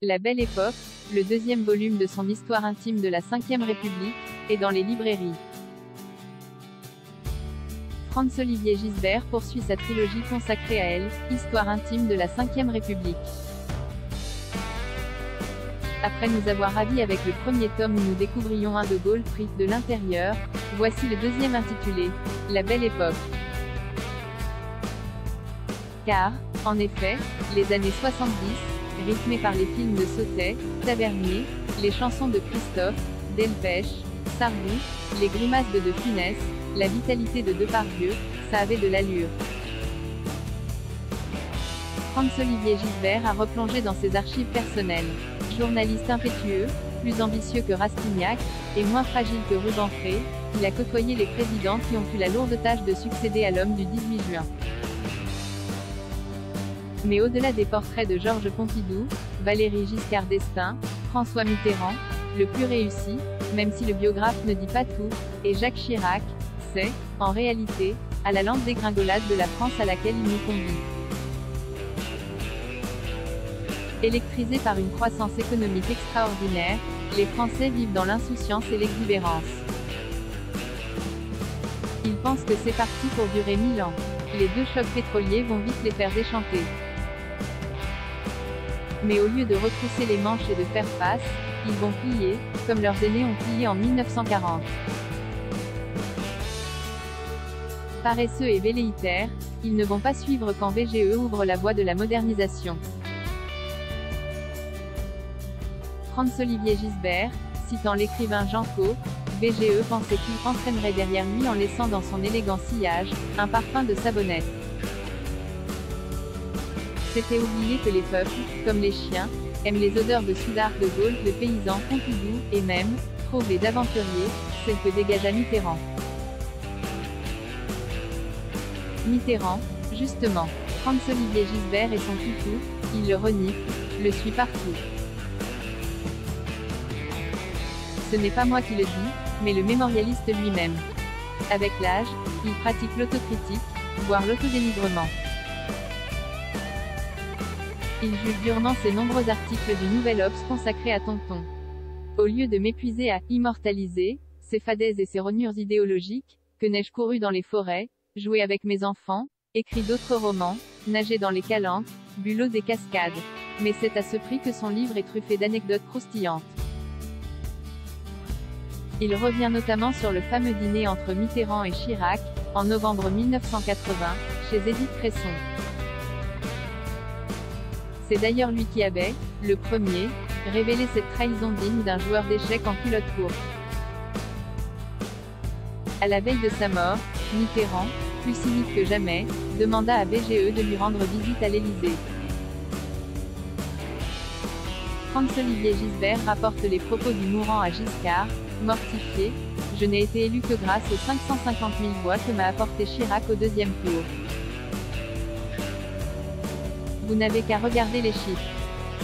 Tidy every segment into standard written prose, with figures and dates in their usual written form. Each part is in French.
La Belle Époque, le deuxième volume de son histoire intime de la Ve République, est dans les librairies. Franz-Olivier Gisbert poursuit sa trilogie consacrée à elle, Histoire intime de la Ve République. Après nous avoir ravis avec le premier tome où nous découvrions un de Gaulle pris de l'intérieur, voici le deuxième intitulé La Belle Époque. Car, en effet, les années 70, rythmées par les films de Sautet, Tavernier, les chansons de Christophe, Delpech, Sardou, les grimaces de De Funès, la vitalité de Depardieu, ça avait de l'allure. Franz-Olivier Gisbert a replongé dans ses archives personnelles. Journaliste impétueux, plus ambitieux que Rastignac, et moins fragile que Rubempré, il a côtoyé les présidents qui ont eu la lourde tâche de succéder à l'homme du 18 juin. Mais au-delà des portraits de Georges Pompidou, Valéry Giscard d'Estaing, François Mitterrand, le plus réussi, même si le biographe ne dit pas tout, et Jacques Chirac, c'est, en réalité, à la lente dégringolade de la France à laquelle il nous conduit. Électrisés par une croissance économique extraordinaire, les Français vivent dans l'insouciance et l'exubérance. Ils pensent que c'est parti pour durer 1000 ans. Les deux chocs pétroliers vont vite les faire déchanter. Mais au lieu de retrousser les manches et de faire face, ils vont plier, comme leurs aînés ont plié en 1940. Paresseux et velléitaires, ils ne vont pas suivre quand VGE ouvre la voie de la modernisation. Franz-Olivier Gisbert, citant l'écrivain Jean Cau, VGE pensait qu'il entraînerait derrière lui en laissant dans son élégant sillage, un parfum de savonnette. C'était oublier que les peuples, comme les chiens, aiment les odeurs de Soudard, de Gaulle, de paysans, Pompidou, et même, troublés d'aventuriers, celles que dégagea Mitterrand. Mitterrand, justement, Franz-Olivier Gisbert et son toutou, il le renifle, le suit partout. Ce n'est pas moi qui le dis, mais le mémorialiste lui-même. Avec l'âge, il pratique l'autocritique, voire l'autodénigrement. Il juge durement ses nombreux articles du Nouvel Obs consacrés à Tonton. Au lieu de m'épuiser à immortaliser ses fadaises et ses rognures idéologiques, que n'ai-je couru dans les forêts, joué avec mes enfants, écrit d'autres romans, nagé dans les calanques, bu l'eau des cascades. Mais c'est à ce prix que son livre est truffé d'anecdotes croustillantes. Il revient notamment sur le fameux dîner entre Mitterrand et Chirac, en novembre 1980, chez Édith Cresson. C'est d'ailleurs lui qui avait, le premier, révélé cette trahison digne d'un joueur d'échecs en culotte courte. À la veille de sa mort, Mitterrand, plus cynique que jamais, demanda à VGE de lui rendre visite à l'Élysée. Franz-Olivier Gisbert rapporte les propos du mourant à Giscard, mortifié, « Je n'ai été élu que grâce aux 550 000 voix que m'a apporté Chirac au deuxième tour. Vous n'avez qu'à regarder les chiffres.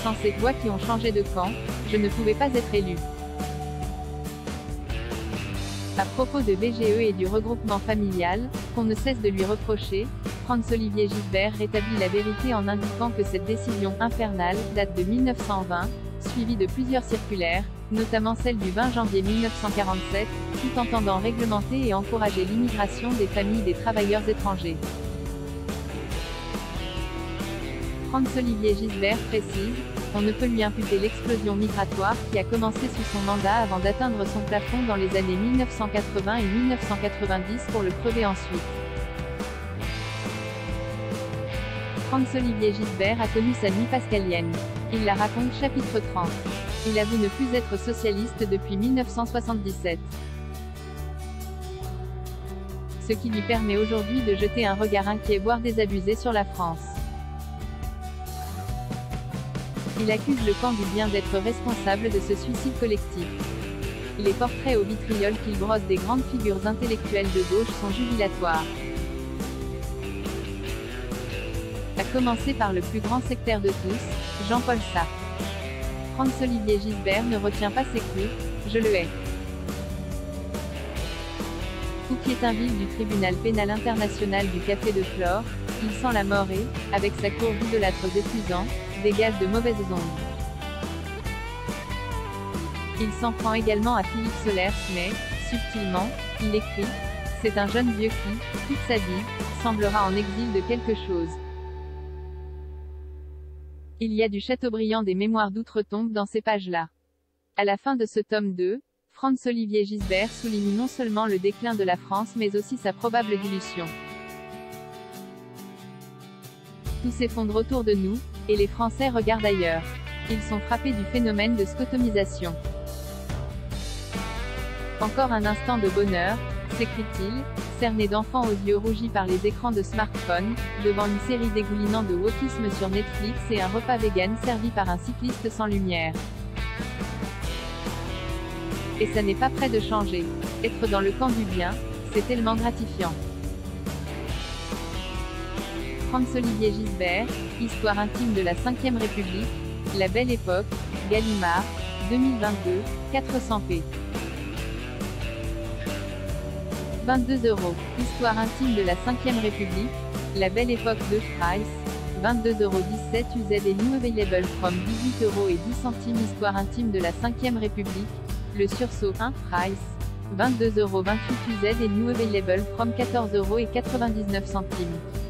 Sans ces voix qui ont changé de camp, je ne pouvais pas être élu. » À propos de VGE et du regroupement familial, qu'on ne cesse de lui reprocher, Franz-Olivier Gisbert rétablit la vérité en indiquant que cette décision infernale date de 1920, suivie de plusieurs circulaires, notamment celle du 20 janvier 1947, tout entendant réglementer et encourager l'immigration des familles des travailleurs étrangers. Franz-Olivier Gisbert précise, on ne peut lui imputer l'explosion migratoire qui a commencé sous son mandat avant d'atteindre son plafond dans les années 1980 et 1990 pour le crever ensuite. Franz-Olivier Gisbert a connu sa nuit pascalienne. Il la raconte chapitre 30. Il avoue ne plus être socialiste depuis 1977. Ce qui lui permet aujourd'hui de jeter un regard inquiet voire désabusé sur la France. Il accuse le camp du bien d'être responsable de ce suicide collectif. Les portraits au vitriol qu'il brosse des grandes figures intellectuelles de gauche sont jubilatoires. À commencer par le plus grand sectaire de tous, Jean-Paul Sartre. Franz-Olivier Gisbert ne retient pas ses coups, je le hais. Fouquier-Tinville du tribunal pénal international du Café de Flore, il sent la mort et, avec sa courbe idolâtre d'épuisant, dégage de mauvaises ondes. Il s'en prend également à Philippe Solers, mais, subtilement, il écrit « C'est un jeune vieux qui, toute sa vie, semblera en exil de quelque chose. » Il y a du Chateaubriand des Mémoires d'outre-tombe dans ces pages-là. À la fin de ce tome 2, Franz-Olivier Gisbert souligne non seulement le déclin de la France mais aussi sa probable dilution. Tout s'effondre autour de nous, et les Français regardent ailleurs. Ils sont frappés du phénomène de scotomisation. Encore un instant de bonheur, s'écrie-t-il, cerné d'enfants aux yeux rougis par les écrans de smartphone, devant une série dégoulinant de wokisme sur Netflix et un repas vegan servi par un cycliste sans lumière. Et ça n'est pas près de changer. Être dans le camp du bien, c'est tellement gratifiant. Franz-Olivier Gisbert, Histoire intime de la Ve République, La Belle Époque, Gallimard, 2022, 400 p. 22 €. Histoire intime de la Ve République, La Belle Époque de Price, 22,17 € UZ et New Available from 18,10 €. Histoire intime de la Ve République, Le Sursaut 1, Price, 22,28 € UZ et New Available from 14,99 €.